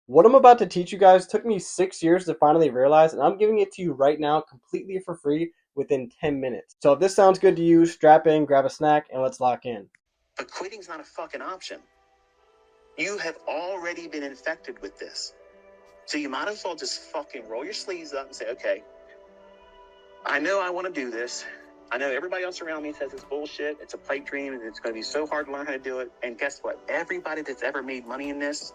What I'm about to teach you guys took me 6 years to finally realize, and I'm giving it to you right now completely for free within 10 minutes. So if this sounds good to you, strap in, grab a snack, and let's lock in. But quitting's not a fucking option. You have already been infected with this. So you might as well just fucking roll your sleeves up and say, okay, I know I want to do this. I know everybody else around me says it's bullshit. It's a pipe dream and it's going to be so hard to learn how to do it. And guess what? Everybody that's ever made money in this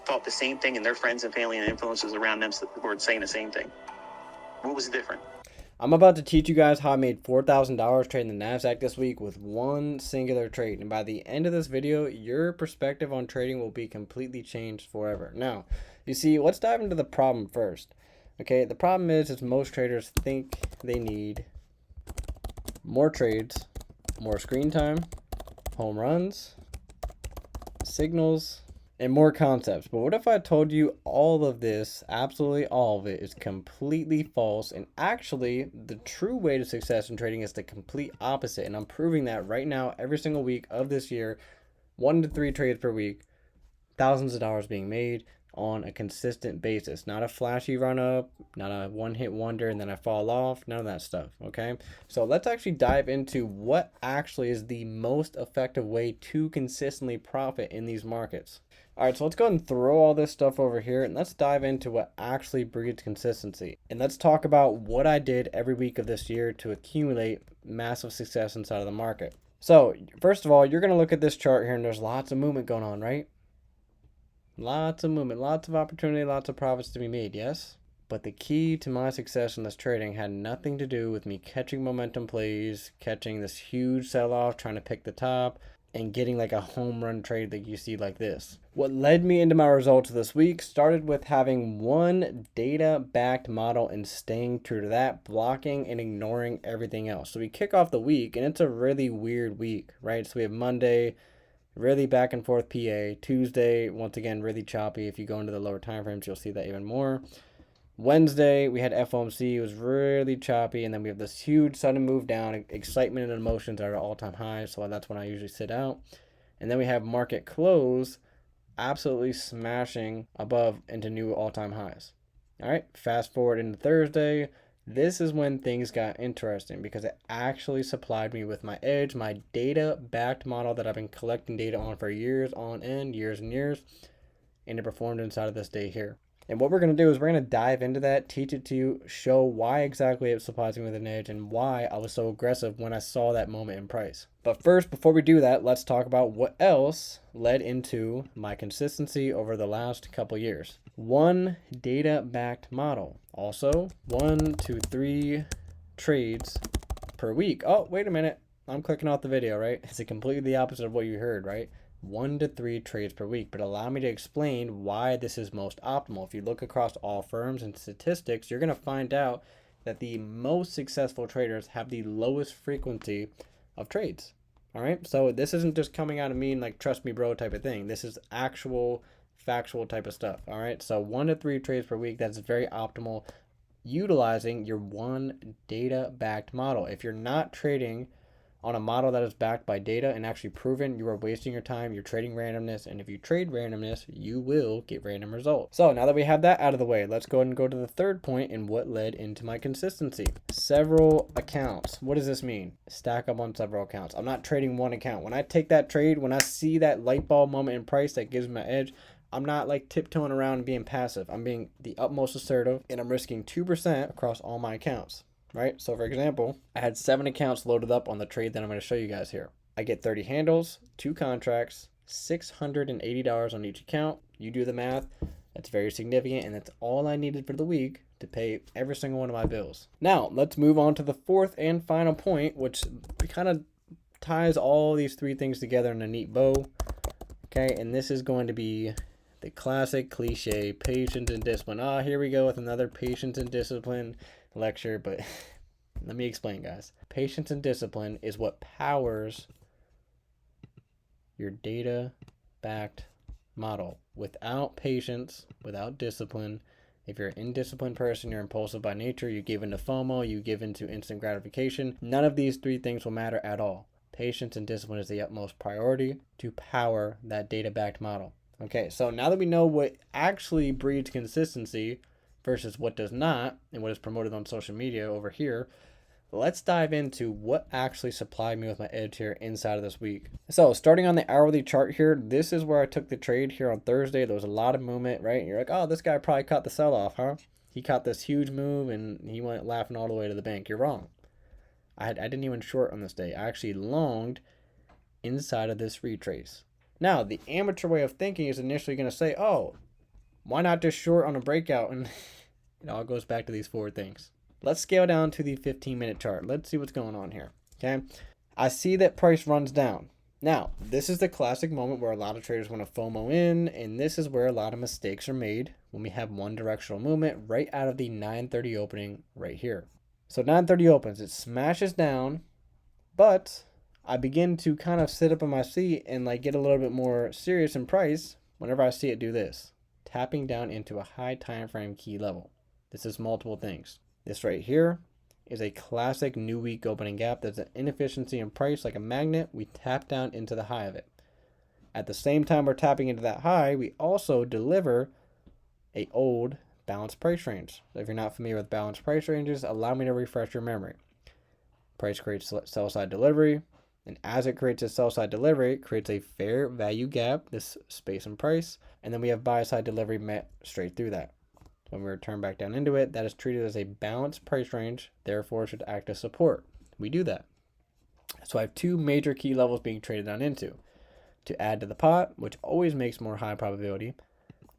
thought the same thing, and their friends and family and influences around them were saying the same thing. What was different? I'm about to teach you guys how I made $4,000 trading the NASDAQ this week with one singular trade. And by the end of this video, your perspective on trading will be completely changed forever. Now, you see, let's dive into the problem first. Okay, the problem is most traders think they need more trades, more screen time, home runs, signals, and more concepts. But what if I told you all of this, absolutely all of it, is completely false, and actually the true way to success in trading is the complete opposite? And I'm proving that right now every single week of this year, 1 to 3 trades per week, thousands of dollars being made on a consistent basis. Not a flashy run up, not a one hit wonder and then I fall off, none of that stuff. Okay, so let's actually dive into what actually is the most effective way to consistently profit in these markets. All right, so let's go ahead and throw all this stuff over here and let's dive into what actually breeds consistency. And let's talk about what I did every week of this year to accumulate massive success inside of the market. So first of all, you're going to look at this chart here and there's lots of movement going on, right? Lots of movement, lots of opportunity, lots of profits to be made, yes? But the key to my success in this trading had nothing to do with me catching momentum plays, catching this huge sell-off, trying to pick the top, and getting like a home run trade that you see like this. What led me into my results this week started with having one data-backed model and staying true to that, blocking and ignoring everything else. So we kick off the week, and it's a really weird week, right? So we have Monday, really back and forth PA. Tuesday, once again, really choppy. If you go into the lower time frames, you'll see that even more. Wednesday, we had FOMC. It was really choppy. And then we have this huge sudden move down. Excitement and emotions are at all-time highs. So that's when I usually sit out. And then we have market close absolutely smashing above into new all-time highs. All right, fast forward into Thursday. This is when things got interesting because it actually supplied me with my edge, my data-backed model that I've been collecting data on for years on end, years and years, and it performed inside of this day here. And what we're going to do is we're going to dive into that, teach it to you, show why exactly it supplies me with an edge and why I was so aggressive when I saw that moment in price. But first, before we do that, let's talk about what else led into my consistency over the last couple years. One data-backed model. Also, 1 to 3 trades per week. Oh, wait a minute. I'm clicking off the video, right? It's completely the opposite of what you heard, right? 1 to 3 trades per week, but allow me to explain why this is most optimal. If you look across all firms and statistics, you're going to find out that the most successful traders have the lowest frequency of trades. All right, so this isn't just coming out of me and like trust me bro type of thing. This is actual factual type of stuff. All right, so 1 to 3 trades per week, that's very optimal, utilizing your one data-backed model. If you're not trading on a model that is backed by data and actually proven, you are wasting your time. You're trading randomness, and if you trade randomness, you will get random results. So now that we have that out of the way, let's go ahead and go to the third point and what led into my consistency. Several accounts. What does this mean? Stack up on several accounts. I'm not trading one account. When I take that trade, when I see that light bulb moment in price that gives me my edge, I'm not like tiptoeing around and being passive. I'm being the utmost assertive, and I'm risking 2% across all my accounts. Right? So for example, I had 7 accounts loaded up on the trade that I'm going to show you guys here. I get 30 handles, 2 contracts, $680 on each account. You do the math. That's very significant, and that's all I needed for the week to pay every single one of my bills. Now, let's move on to the fourth and final point, which kind of ties all these 3 things together in a neat bow. Okay, and this is going to be the classic cliche, patience and discipline. Here we go with another patience and discipline lecture, but let me explain, guys. Patience and discipline is what powers your data-backed model. Without patience, without discipline, if you're an indisciplined person, you're impulsive by nature, you give into FOMO, you give into instant gratification, none of these 3 things will matter at all. Patience and discipline is the utmost priority to power that data-backed model. Okay, so now that we know what actually breeds consistency versus what does not, and what is promoted on social media over here, let's dive into what actually supplied me with my edge here inside of this week. So starting on the hourly chart here, this is where I took the trade here on Thursday. There was a lot of movement, right? And you're like, oh, this guy probably caught the sell-off, huh? He caught this huge move and he went laughing all the way to the bank. You're wrong. I didn't even short on this day. I actually longed inside of this retrace. Now, the amateur way of thinking is initially going to say, oh, why not just short on a breakout? And it all goes back to these four things. Let's scale down to the 15-minute chart. Let's see what's going on here. Okay. I see that price runs down. Now, this is the classic moment where a lot of traders want to FOMO in, and this is where a lot of mistakes are made when we have one directional movement right out of the 9:30 opening right here. So 9:30 opens, it smashes down, but I begin to kind of sit up in my seat and like get a little bit more serious in price whenever I see it do this, tapping down into a high time frame key level. This is multiple things. This right here is a classic new week opening gap. There's an inefficiency in price like a magnet. We tap down into the high of it. At the same time we're tapping into that high, we also deliver a old balanced price range. So if you're not familiar with balanced price ranges, allow me to refresh your memory. Price creates sell side delivery, and as it creates a sell side delivery, it creates a fair value gap, this space and price, and then we have buy side delivery met straight through that. When we return back down into it, that is treated as a balanced price range, therefore should act as support. We do that. So I have two major key levels being traded down into. To add to the pot, which always makes more high probability,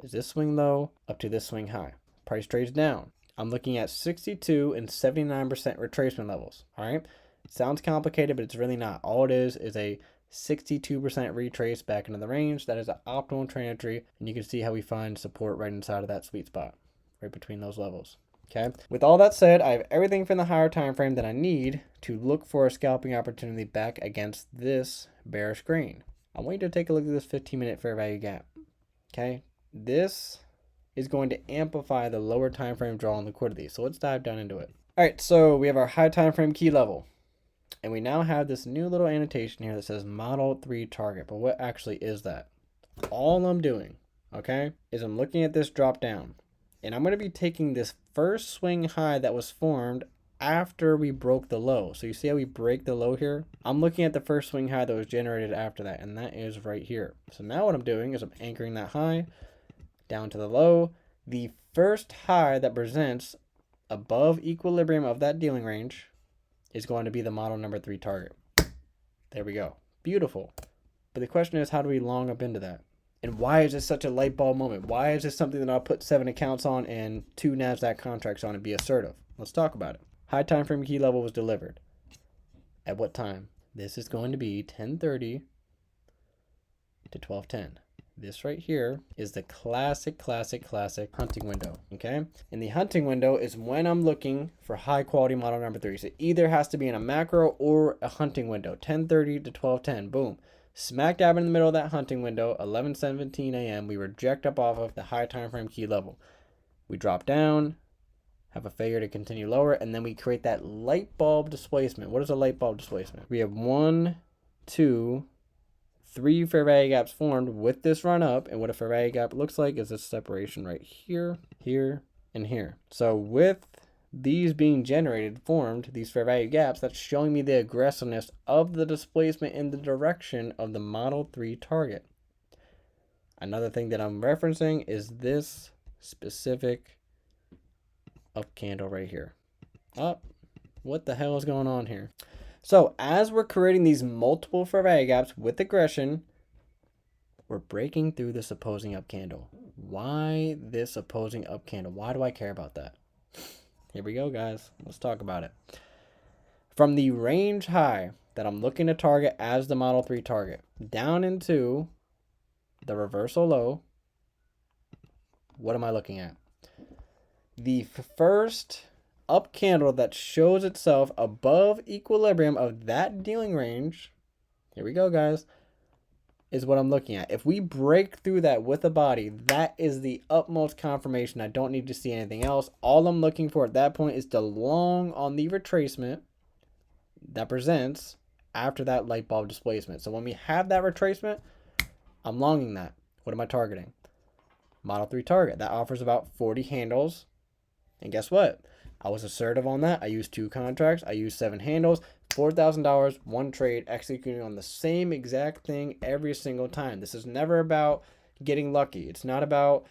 is this swing low up to this swing high. Price trades down. I'm looking at 62 and 79% retracement levels. All right. It sounds complicated, but it's really not. All it is a 62% retrace back into the range. That is an optimal trend entry, and you can see how we find support right inside of that sweet spot, right between those levels. Okay. With all that said, I have everything from the higher time frame that I need to look for a scalping opportunity back against this bearish green. I want you to take a look at this 15-minute fair value gap. Okay. This is going to amplify the lower time frame draw on liquidity. So let's dive down into it. All right. So we have our high time frame key level, and we now have this new little annotation here that says Model 3 target. But what actually is that? All I'm doing, okay, is I'm looking at this drop down. And I'm going to be taking this first swing high that was formed after we broke the low. So you see how we break the low here? I'm looking at the first swing high that was generated after that, and that is right here. So now what I'm doing is I'm anchoring that high down to the low. The first high that presents above equilibrium of that dealing range is going to be the model number 3 target. There we go. Beautiful. But the question is, how do we long up into that? And why is this such a light bulb moment? Why is this something that I'll put 7 accounts on and 2 NASDAQ contracts on and be assertive? Let's talk about it. High time frame key level was delivered. At what time? This is going to be 10:30 to 12:10. This right here is the classic hunting window, okay? And the hunting window is when I'm looking for high quality model number 3. So it either has to be in a macro or a hunting window, 10:30 to 12:10, boom. Smack dab in the middle of that hunting window, 11:17 a.m., we reject up off of the high time frame key level. We drop down, have a failure to continue lower, and then we create that light bulb displacement. What is a light bulb displacement? We have 1, 2, 3 fair value gaps formed with this run up, and what a fair value gap looks like is this separation right here, here, and here. So with these being formed, these fair value gaps, that's showing me the aggressiveness of the displacement in the direction of the Model 3 target. Another thing that I'm referencing is this specific up candle right here. What the hell is going on here? So as we're creating these multiple fair value gaps with aggression, we're breaking through this opposing up candle. Why this opposing up candle? Why do I care about that? Here we go, guys. Let's talk about it. From the range high that I'm looking to target as the Model 3 target, down into the reversal low, what am I looking at? The first up candle that shows itself above equilibrium of that dealing range, here we go, guys, is what I'm looking at. If we break through that with a body, that is the utmost confirmation. I don't need to see anything else. All I'm looking for at that point is to long on the retracement that presents after that light bulb displacement. So when we have that retracement, I'm longing that. What am I targeting? Model 3 target. That offers about 40 handles. And guess what? I was assertive on that. I used 2 contracts. I used 7 handles. $4,000, 1 trade, executing on the same exact thing every single time. This is never about getting lucky. It's not about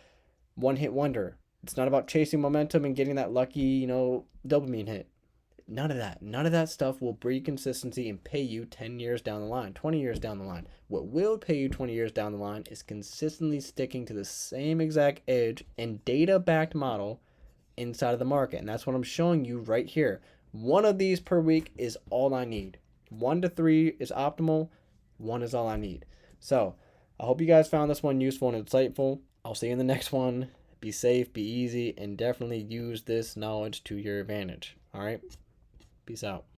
one hit wonder. It's not about chasing momentum and getting that lucky, dopamine hit. None of that. None of that stuff will breed consistency and pay you 10 years down the line, 20 years down the line. What will pay you 20 years down the line is consistently sticking to the same exact edge and data-backed model inside of the market. And that's what I'm showing you right here. One of these per week is all I need. 1 to 3 is optimal. 1 is all I need. So I hope you guys found this one useful and insightful. I'll see you in the next one. Be safe, be easy, and definitely use this knowledge to your advantage. All right? Peace out.